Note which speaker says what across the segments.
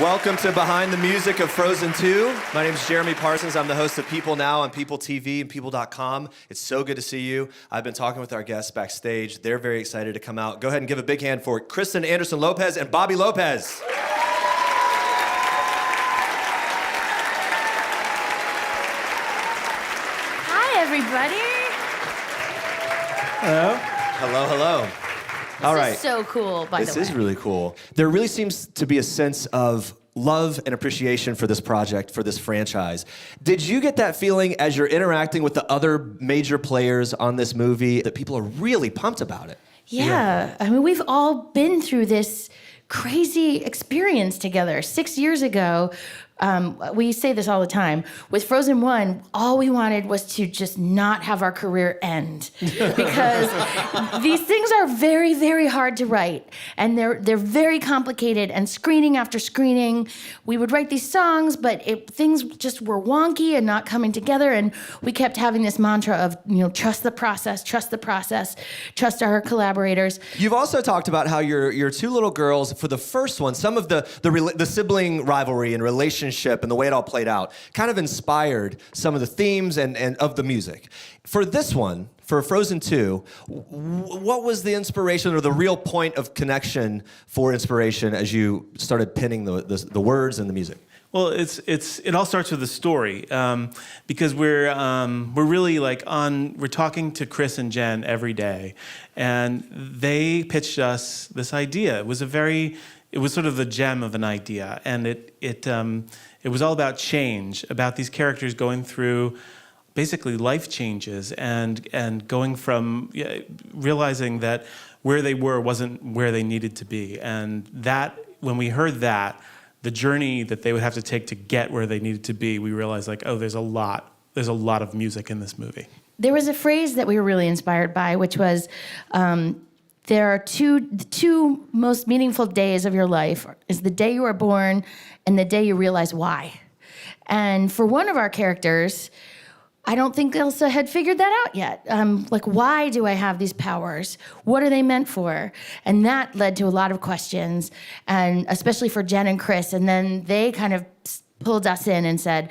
Speaker 1: Welcome to Behind the Music of Frozen 2. My name is Jeremy Parsons. I'm the host of People Now on People TV and People.com. It's so good to see you. I've been talking with our guests backstage. They're very excited to come out. Go ahead and give a big hand for Kristen Anderson-Lopez and Bobby Lopez.
Speaker 2: Hi, everybody.
Speaker 3: Hello.
Speaker 1: Hello, hello. All right.
Speaker 2: This is so cool, by the way.
Speaker 1: This is really cool. There really seems to be a sense of love and appreciation for this project, for this franchise. Did you get that feeling as you're interacting with the other major players on this movie that people are really pumped about it?
Speaker 2: Yeah. I mean, we've all been through this crazy experience together. 6 years ago, we say this all the time. With Frozen 1, all we wanted was to just not have our career end. Because these things are very, very hard to write. And they're very complicated. And screening after screening, we would write these songs, but things just were wonky and not coming together. And we kept having this mantra of, trust the process, trust our collaborators.
Speaker 1: You've also talked about how your two little girls, for the first one, some of the sibling rivalry and relationship and the way it all played out kind of inspired some of the themes and of the music. For this one, for Frozen 2, what was the inspiration or the real point of connection for inspiration as you started pinning the words and the music?
Speaker 3: Well, it all starts with the story because we're really we're talking to Chris and Jen every day, and they pitched us this idea. It was sort of the gem of an idea, and it was all about change, about these characters going through basically life changes and going from realizing that where they were wasn't where they needed to be, and that when we heard that, the journey that they would have to take to get where they needed to be, we realized there's a lot of music in this movie.
Speaker 2: There was a phrase that we were really inspired by, which was, there are the two most meaningful days of your life is the day you are born and the day you realize why. And for one of our characters, I don't think Elsa had figured that out yet. Why do I have these powers? What are they meant for? And that led to a lot of questions, and especially for Jen and Chris. And then they kind of pulled us in and said,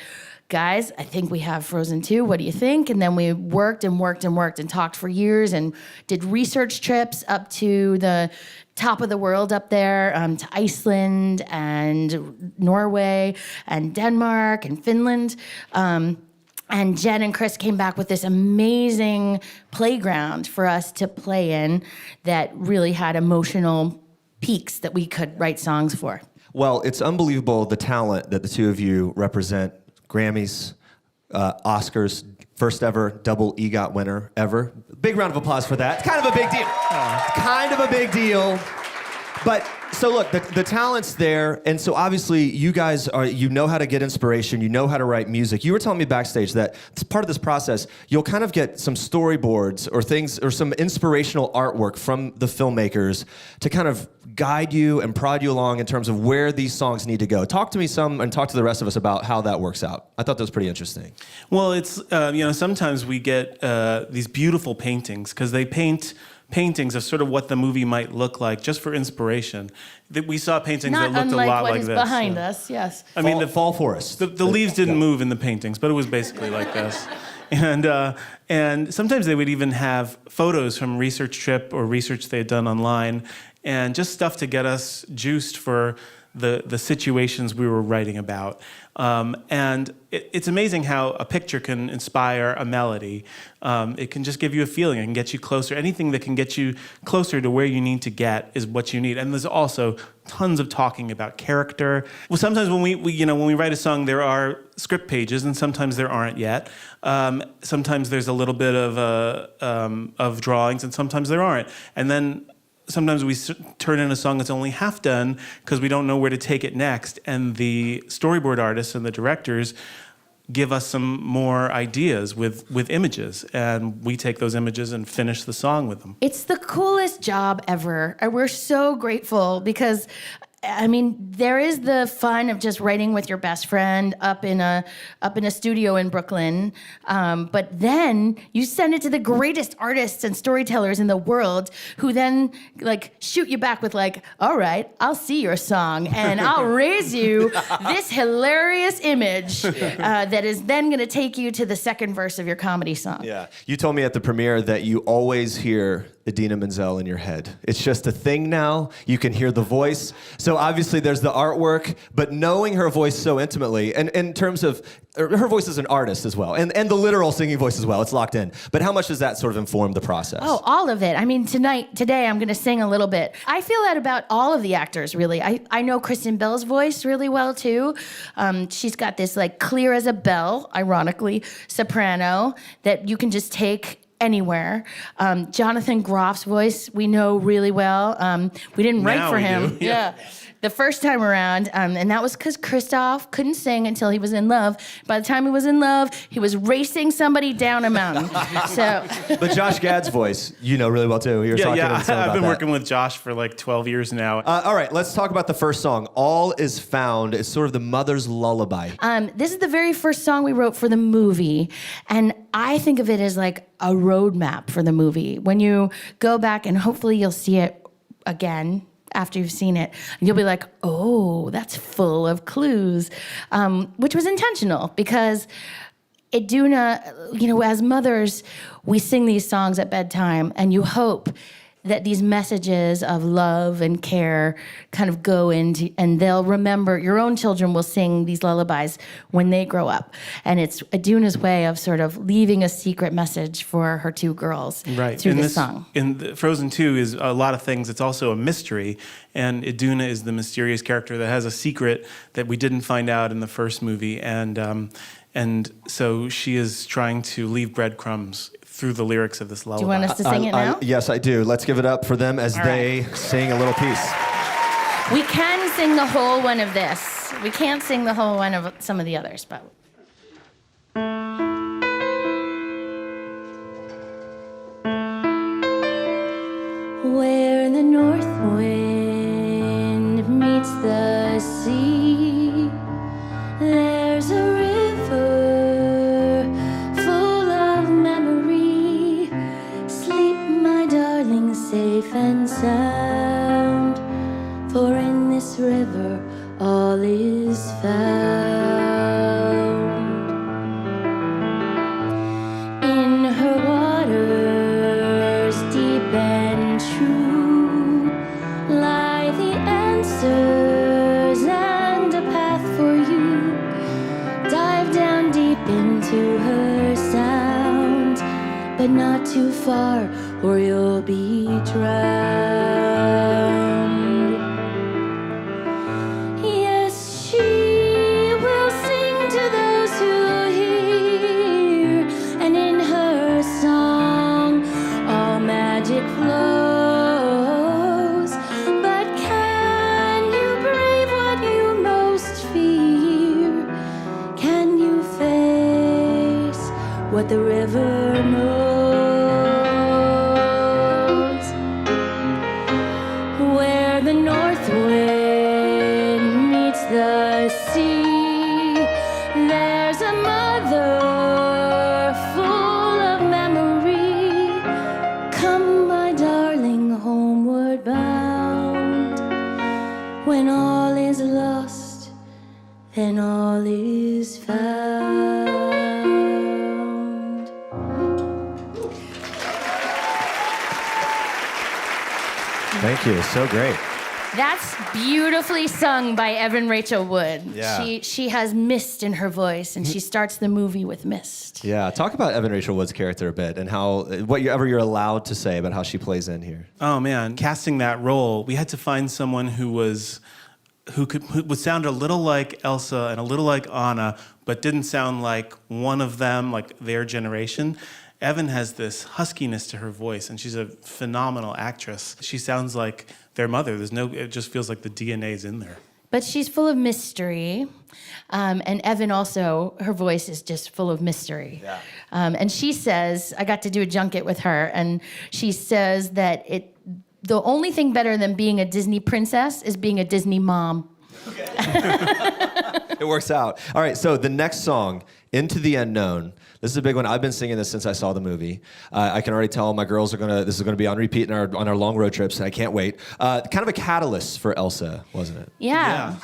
Speaker 2: guys, I think we have Frozen 2. What do you think? And then we worked and talked for years and did research trips up to the top of the world up there, to Iceland and Norway and Denmark and Finland. And Jen and Chris came back with this amazing playground for us to play in that really had emotional peaks that we could write songs for.
Speaker 1: Well, it's unbelievable the talent that the two of you represent. Grammys, Oscars, first ever double EGOT winner ever. Big round of applause for that. It's kind of a big deal. Kind of a big deal. But so look, the talent's there, and so obviously you guys you know how to get inspiration, you know how to write music. You were telling me backstage that as part of this process, you'll kind of get some storyboards or things or some inspirational artwork from the filmmakers to kind of guide you and prod you along in terms of where these songs need to go. Talk to me some and talk to the rest of us about how that works out. I thought that was pretty interesting.
Speaker 3: Well, it's sometimes we get these beautiful paintings because they paint paintings of sort of what the movie might look like, just for inspiration. We saw paintings that looked a lot like this.
Speaker 2: Not unlike what is behind us, yes.
Speaker 3: I mean,
Speaker 1: the fall forest.
Speaker 3: The leaves didn't move in the paintings, but it was basically like this. And sometimes they would even have photos from research trip or research they had done online, and just stuff to get us juiced for the situations we were writing about. And it's amazing how a picture can inspire a melody. It can just give you a feeling. It can get you closer. Anything that can get you closer to where you need to get is what you need. And there's also tons of talking about character. Well, sometimes when we write a song, there are script pages, and sometimes there aren't yet. Sometimes there's a little bit of drawings, and sometimes there aren't. And then sometimes we turn in a song that's only half done because we don't know where to take it next, and the storyboard artists and the directors give us some more ideas with images, and we take those images and finish the song with them.
Speaker 2: It's the coolest job ever. And we're so grateful because I mean, there is the fun of just writing with your best friend up in a studio in Brooklyn, but then you send it to the greatest artists and storytellers in the world, who then like shoot you back with like, all right, I'll see your song and I'll raise you this hilarious image that is then going to take you to the second verse of your comedy song.
Speaker 1: Yeah, you told me at the premiere that you always hear Idina Menzel in your head. It's just a thing now. You can hear the voice. So obviously there's the artwork, but knowing her voice so intimately, and in terms of her voice as an artist as well, and the literal singing voice as well, it's locked in. But how much does that sort of inform the process?
Speaker 2: Oh, all of it. I mean, today I'm going to sing a little bit. I feel that about all of the actors, really. I know Kristen Bell's voice really well, too. She's got this, like, clear as a bell, ironically, soprano that you can just take anywhere. Jonathan Groff's voice we know really well. We didn't write for him. Yeah. The first time around, and that was because Kristoff couldn't sing until he was in love. By the time he was in love, he was racing somebody down a mountain. So,
Speaker 1: but Josh Gad's voice, you know really well too. You were talking to Elsa about
Speaker 3: I've been
Speaker 1: that.
Speaker 3: working with Josh for like 12 years now.
Speaker 1: All right, let's talk about the first song. All Is Found is sort of the mother's lullaby.
Speaker 2: this is the very first song we wrote for the movie, and I think of it as like a roadmap for the movie. When you go back, and hopefully you'll see it again after you've seen it, and you'll be like, oh, that's full of clues, which was intentional because Iduna, as mothers, we sing these songs at bedtime, and you hope that these messages of love and care kind of go into, and they'll remember, your own children will sing these lullabies when they grow up. And it's Iduna's way of sort of leaving a secret message for her two girls through this song.
Speaker 3: In Frozen 2 is a lot of things. It's also a mystery, and Iduna is the mysterious character that has a secret that we didn't find out in the first movie. And so she is trying to leave breadcrumbs through the lyrics of this lullaby.
Speaker 2: Do you want us to sing it now?
Speaker 1: Yes, I do. Let's give it up for them as they sing a little piece.
Speaker 2: We can sing the whole one of this. We can't sing the whole one of some of the others, but... Where the north wind meets the sea, there's a river full of memory. Sleep, my darling, safe and sound, for in this river all is found. In her waters deep and true lie the answers and a path for you. Dive down deep into her sound, but not too far or you'll be drowned. Yes, she will sing to those who hear, and in her song all magic flows. But can you brave what you most fear? Can you face what the river knows? Where the north wind meets the sea, there's a mother full of memory. Come, my darling, homeward bound. When all is lost, then all is found.
Speaker 1: Thank you. So great.
Speaker 2: That's beautifully sung by Evan Rachel Wood.
Speaker 1: Yeah.
Speaker 2: She has mist in her voice, and she starts the movie with mist.
Speaker 1: Yeah, talk about Evan Rachel Wood's character a bit and how whatever you're allowed to say about how she plays in here.
Speaker 3: Oh man, casting that role, we had to find someone who would sound a little like Elsa and a little like Anna, but didn't sound like one of them, like their generation. Evan has this huskiness to her voice, and she's a phenomenal actress. She sounds like their mother. It just feels like the DNA's in there.
Speaker 2: But she's full of mystery. And Evan also, her voice is just full of mystery.
Speaker 1: Yeah.
Speaker 2: And she says, I got to do a junket with her, and she says that the only thing better than being a Disney princess is being a Disney mom.
Speaker 1: It works out. All right, so the next song, Into the Unknown. This is a big one. I've been singing this since I saw the movie. I can already tell my girls this is gonna be on repeat on our long road trips. I can't wait. Kind of a catalyst for Elsa, wasn't it?
Speaker 2: Yeah.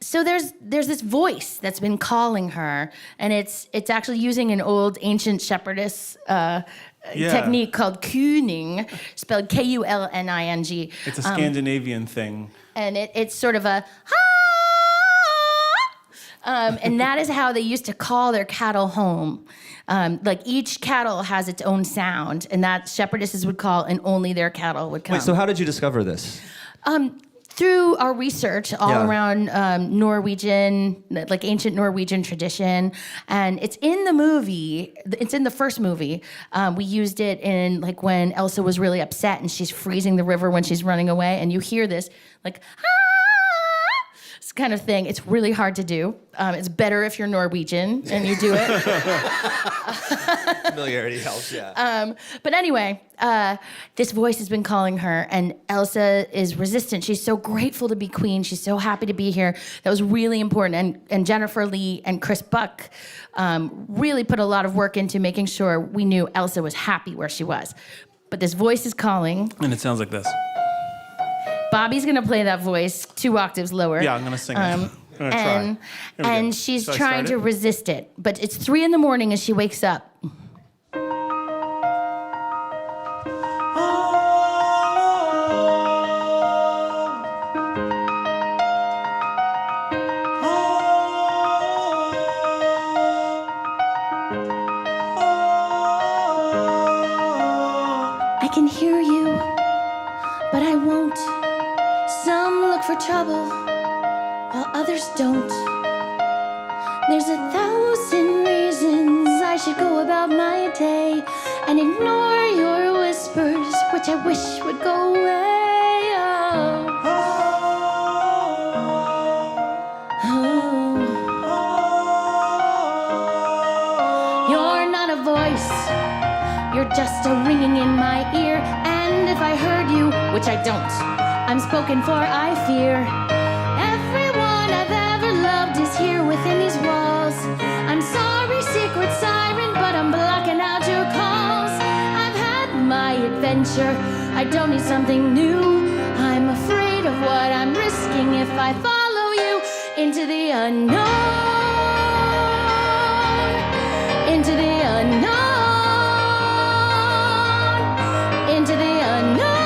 Speaker 2: So there's this voice that's been calling her, and it's actually using an old ancient shepherdess technique called kuning, spelled Kulning.
Speaker 3: It's a Scandinavian thing.
Speaker 2: And it's sort of a and that is how they used to call their cattle home. Like each cattle has its own sound, and that shepherdesses would call, and only their cattle would come.
Speaker 1: Wait, so how did you discover this?
Speaker 2: Through our research all around Norwegian, like ancient Norwegian tradition. And it's in the movie, it's in the first movie. We used it in like when Elsa was really upset and she's freezing the river when she's running away. And you hear this like, kind of thing. It's really hard to do. It's better if you're Norwegian and you do it.
Speaker 1: Familiarity helps, yeah.
Speaker 2: But anyway, this voice has been calling her, and Elsa is resistant. She's so grateful to be queen. She's so happy to be here. That was really important. And Jennifer Lee and Chris Buck really put a lot of work into making sure we knew Elsa was happy where she was. But this voice is calling.
Speaker 3: And it sounds like this.
Speaker 2: Bobby's gonna play that voice 2 octaves lower.
Speaker 3: Yeah, I'm gonna sing it. I'm gonna try.
Speaker 2: And she's trying to resist it. But it's 3 a.m. as she wakes up. I can hear you, but I won't. Some look for trouble, while others don't. There's 1,000 reasons I should go about my day and ignore your whispers, which I wish would go away. You're not a voice, you're just a ringing in my ear. And if I heard you, which I don't, I'm spoken for, I fear. Everyone I've ever loved is here within these walls. I'm sorry, secret siren, but I'm blocking out your calls. I've had my adventure, I don't need something new. I'm afraid of what I'm risking if I follow you into the unknown. Into the unknown. Into the unknown.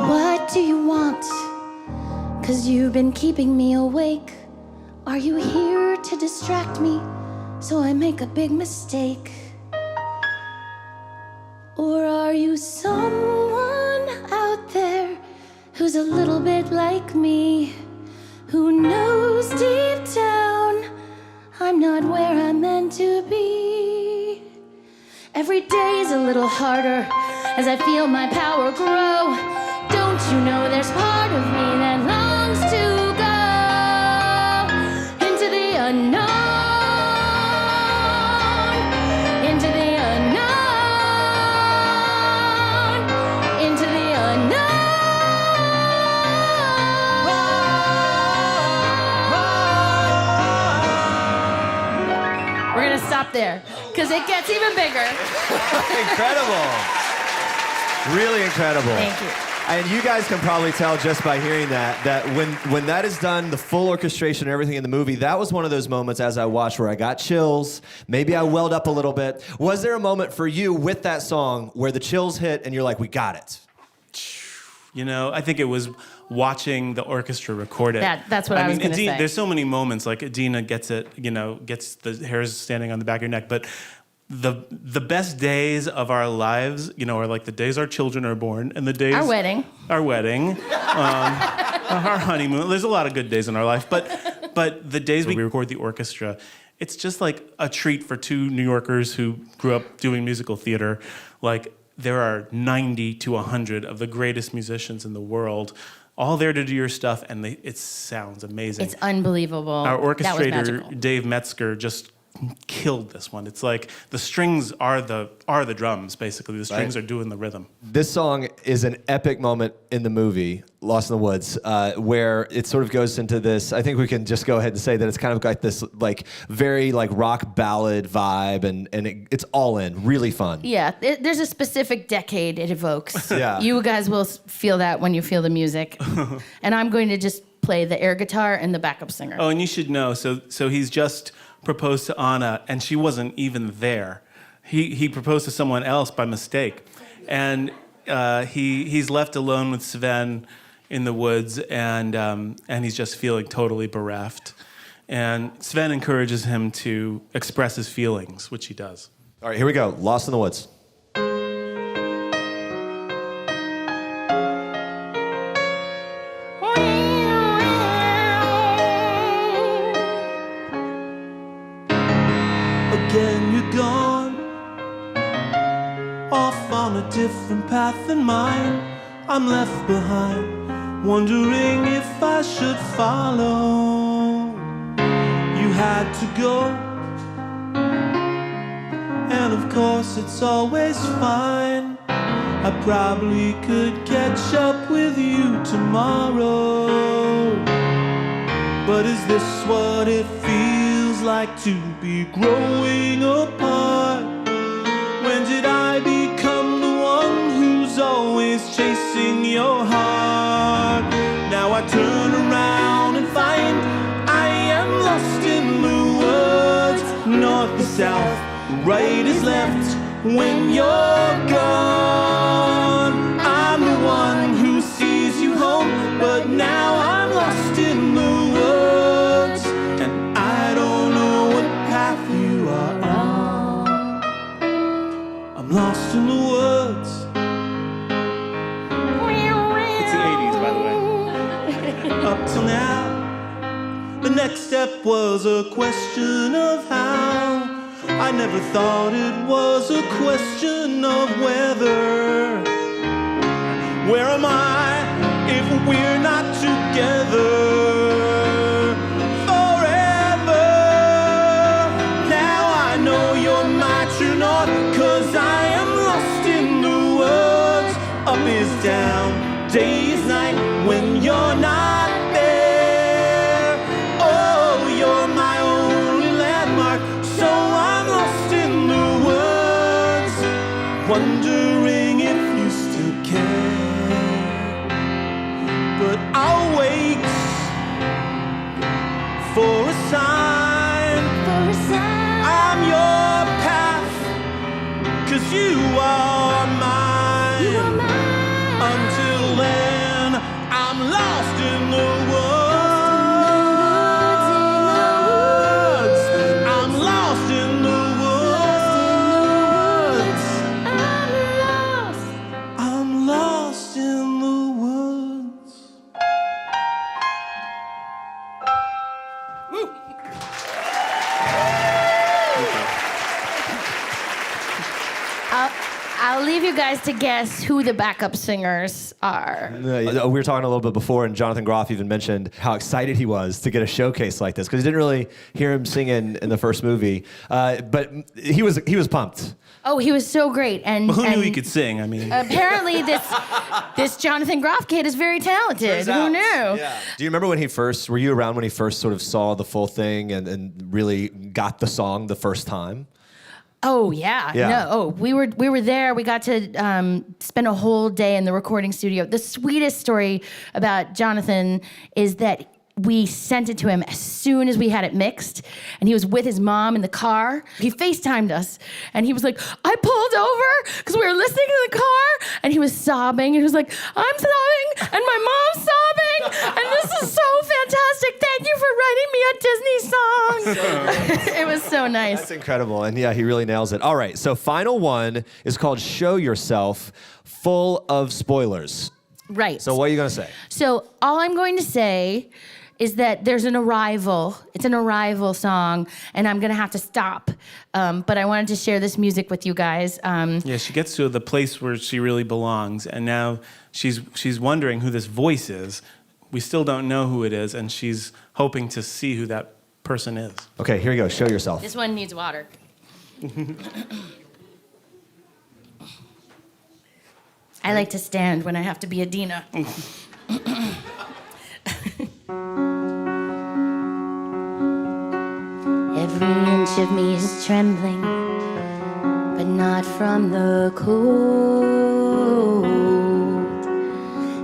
Speaker 2: What do you want? 'Cause you've been keeping me awake. Are you here to distract me so I make a big mistake? Or are you someone out there who's a little bit like me, who knows deep down I'm not where I'm meant to be? Every day's a little harder as I feel my power grow. Don't you know there's part of me that longs to go into the unknown, into the unknown, into the unknown. We're gonna stop there because it gets even bigger.
Speaker 1: Incredible. Really incredible.
Speaker 2: Thank you.
Speaker 1: And you guys can probably tell just by hearing that when that is done, the full orchestration and everything in the movie, that was one of those moments as I watched where I got chills. Maybe I welled up a little bit. Was there a moment for you with that song where the chills hit and you're like, we got it?
Speaker 3: You know, I think it was watching the orchestra record it.
Speaker 2: That's what I was going to say.
Speaker 3: There's so many moments, like Idina gets it, gets the hairs standing on the back of your neck, but the best days of our lives, are like the days our children are born and the days...
Speaker 2: Our wedding,
Speaker 3: our honeymoon. There's a lot of good days in our life, but the days we record the orchestra, it's just like a treat for 2 New Yorkers who grew up doing musical theater. Like, there are 90 to 100 of the greatest musicians in the world all there to do your stuff, and it sounds amazing.
Speaker 2: It's unbelievable.
Speaker 3: Our
Speaker 2: That was
Speaker 3: orchestrator,
Speaker 2: magical.
Speaker 3: Dave Metzger, just killed this one. It's like the strings are the drums, basically. The strings are doing the rhythm.
Speaker 1: This song is an epic moment in the movie, Lost in the Woods, where it sort of goes into this, I think we can just go ahead and say that it's kind of like this like very like rock ballad vibe, and it's all in, really fun.
Speaker 2: Yeah, there's a specific decade it evokes.
Speaker 1: Yeah.
Speaker 2: You guys will feel that when you feel the music. And I'm going to just play the air guitar and the backup singer.
Speaker 3: Oh, and you should know, so he's just proposed to Anna, and she wasn't even there. He proposed to someone else by mistake. And he's left alone with Sven in the woods, and he's just feeling totally bereft. And Sven encourages him to express his feelings, which he does.
Speaker 1: All right, here we go. Lost in the Woods.
Speaker 4: Again you're gone, off on a different path than mine. I'm left behind, wondering if I should follow. You had to go, and of course it's always fine. I probably could catch up with you tomorrow. But is this what it feels like to be growing apart? When did I become the one who's always chasing your heart? Now I turn around and find I am lost in the woods. North is south, right is left when you're gone. I'm the one who sees you home, but now I'm lost in the woods, and I don't know what path you are on. I'm lost in the woods.
Speaker 3: It's the 80s, by the way.
Speaker 4: Up till now, the next step was a question of how. I never thought it was a question of whether. Where am I if we're not together forever? Now I know you're my true north, 'cause I am lost in the woods. Up is down, day is night when you're not there. Oh, you're my only landmark, so I'm lost in the woods, wondering if you still care. But I'll wait for a sign. I'm your path, 'cause you are mine. Until then, I'm lost in the woods. I'm lost in the woods. I'm lost in the woods.
Speaker 2: I'll leave you guys to guess who the backup singers are.
Speaker 1: We were talking a little bit before, and Jonathan Groff even mentioned how excited he was to get a showcase like this, because he didn't really hear him singing in the first movie, but he was pumped.
Speaker 2: Oh, he was so great. And
Speaker 3: Who knew
Speaker 2: and
Speaker 3: he could sing? I mean,
Speaker 2: apparently this Jonathan Groff kid is very talented. Who knew?
Speaker 1: Yeah. Do you remember when were you around when he first sort of saw the full thing and really got the song the first time?
Speaker 2: Oh yeah.
Speaker 1: Yeah.
Speaker 2: No. Oh, we were there. We got to spend a whole day in the recording studio. The sweetest story about Jonathan is that we sent it to him as soon as we had it mixed, and he was with his mom in the car. He FaceTimed us, and he was like, I pulled over because we were listening to the car, and he was sobbing, and he was like, I'm sobbing, and my mom's sobbing, and this is so fantastic. Thank you for writing me a Disney song. It was so nice.
Speaker 1: That's incredible, and yeah, he really nails it. All right, so final one is called Show Yourself, full of spoilers.
Speaker 2: Right.
Speaker 1: So what are you going to say?
Speaker 2: So all I'm going to say is that there's an arrival. It's an arrival song, and I'm gonna have to stop. But I wanted to share this music with you guys.
Speaker 3: Yeah, she gets to the place where she really belongs, and now she's wondering who this voice is. We still don't know who it is, and she's hoping to see who that person is.
Speaker 1: Okay, here you go. Show yourself.
Speaker 2: This one needs water. I like to stand when I have to be Idina. Every inch of me is trembling, but not from the cold.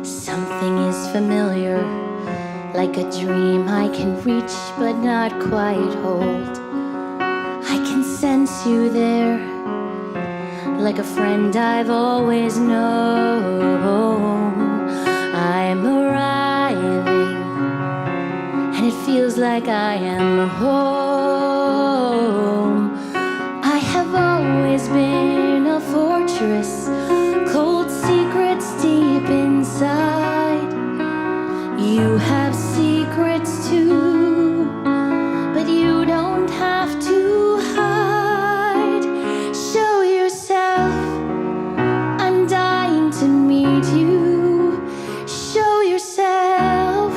Speaker 2: Something is familiar, like a dream I can reach but not quite hold. I can sense you there, like a friend I've always known. I'm arriving, and it feels like I am home. I have always been a fortress, cold secrets deep inside. You have secrets too, but you don't have to hide. Show yourself, I'm dying to meet you. Show yourself,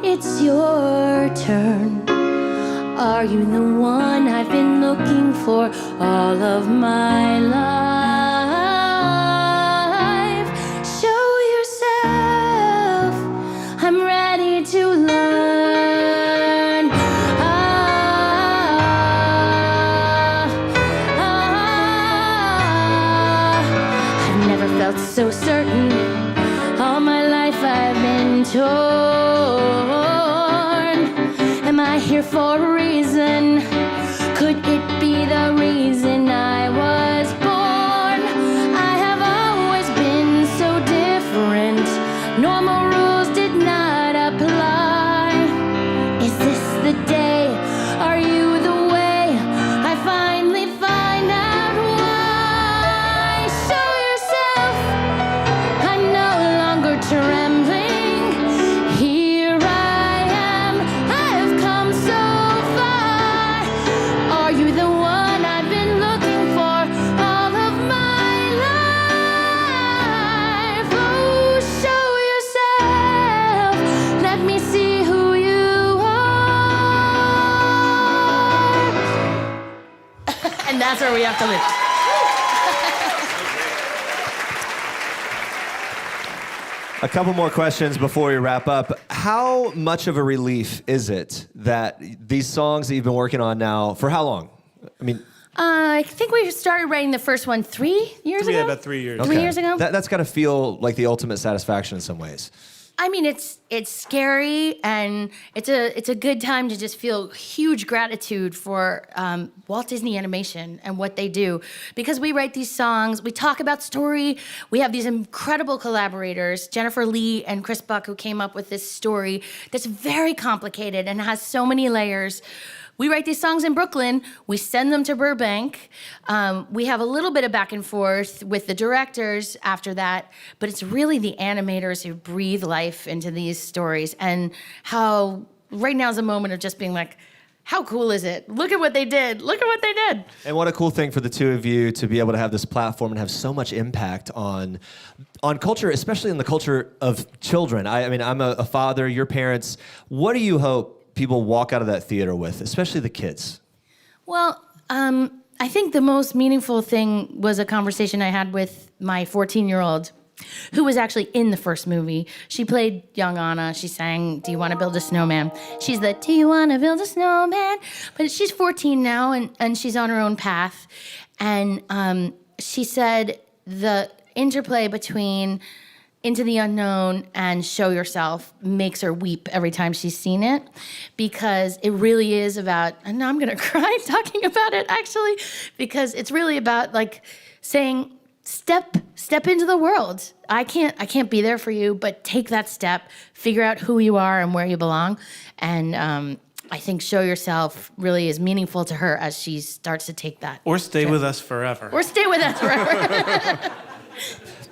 Speaker 2: it's your turn. Are you the one I've been looking for all of my life? Show yourself, I'm ready to learn. I've never felt so certain. All my life I've been torn. Am I here for a reason? Could it be the reason I was born? I have always been so different. Normal rules did not apply. Is this the day? Are you the way? I finally find out why. Show yourself, I'm no longer trembling. Here I am, I've come so far. Are you the one I've been looking for all of my life? Oh, show yourself, let me see who you are. And that's where we have to live.
Speaker 1: A couple more questions before we wrap up. How much of a relief is it that these songs that you've been working on now, for how long? I mean,
Speaker 2: I think we started writing the first one 3 years ago.
Speaker 3: Yeah, about 3 years.
Speaker 2: 3 years ago?
Speaker 1: That's got to feel like the ultimate satisfaction in some ways.
Speaker 2: I mean, it's scary, and it's a good time to just feel huge gratitude for Walt Disney Animation and what they do, because we write these songs, we talk about story, we have these incredible collaborators, Jennifer Lee and Chris Buck, who came up with this story that's very complicated and has so many layers. We write these songs in Brooklyn, we send them to Burbank. We have a little bit of back and forth with the directors after that, but it's really the animators who breathe life into these stories, and how right now is a moment of just being like, how cool is it? Look at what they did. Look at what they did.
Speaker 1: And what a cool thing for the two of you to be able to have this platform and have so much impact on culture, especially in the culture of children. I mean, I'm a father, your parents. What do you hope people walk out of that theater with, especially the kids?
Speaker 2: Well, I think the most meaningful thing was a conversation I had with my 14-year-old, who was actually in the first movie. She played young Anna. She sang, "Do you want to build a snowman?" She's the, "Do you want to build a snowman?" But she's 14 now, and she's on her own path. And she said the interplay between Into the Unknown and Show Yourself makes her weep every time she's seen it, because it really is about, and now I'm gonna cry talking about it actually, because it's really about like saying, step into the world. I can't be there for you, but take that step, figure out who you are and where you belong. And I think Show Yourself really is meaningful to her as she starts to take that.
Speaker 3: Or stay
Speaker 2: trip.
Speaker 3: with us forever.
Speaker 2: Or stay with us forever.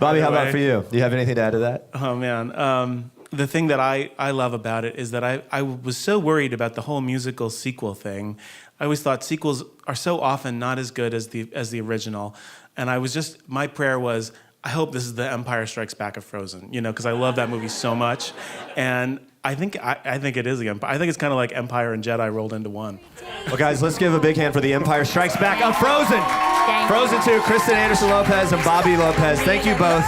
Speaker 1: Bobby, how about for you? Do you have anything to add to that?
Speaker 3: Oh, man. the thing that I love about it is that I was so worried about the whole musical sequel thing. I always thought sequels are so often not as good as the original. And my prayer was, I hope this is the Empire Strikes Back of Frozen, because I love that movie so much. And I think it is the Empire. I think it's kind of like Empire and Jedi rolled into one.
Speaker 1: Well, guys, let's give a big hand for The Empire Strikes Back of Frozen. Frozen 2, Kristen Anderson-Lopez and Bobby Lopez. Thank you both.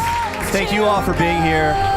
Speaker 1: Thank you all for being here.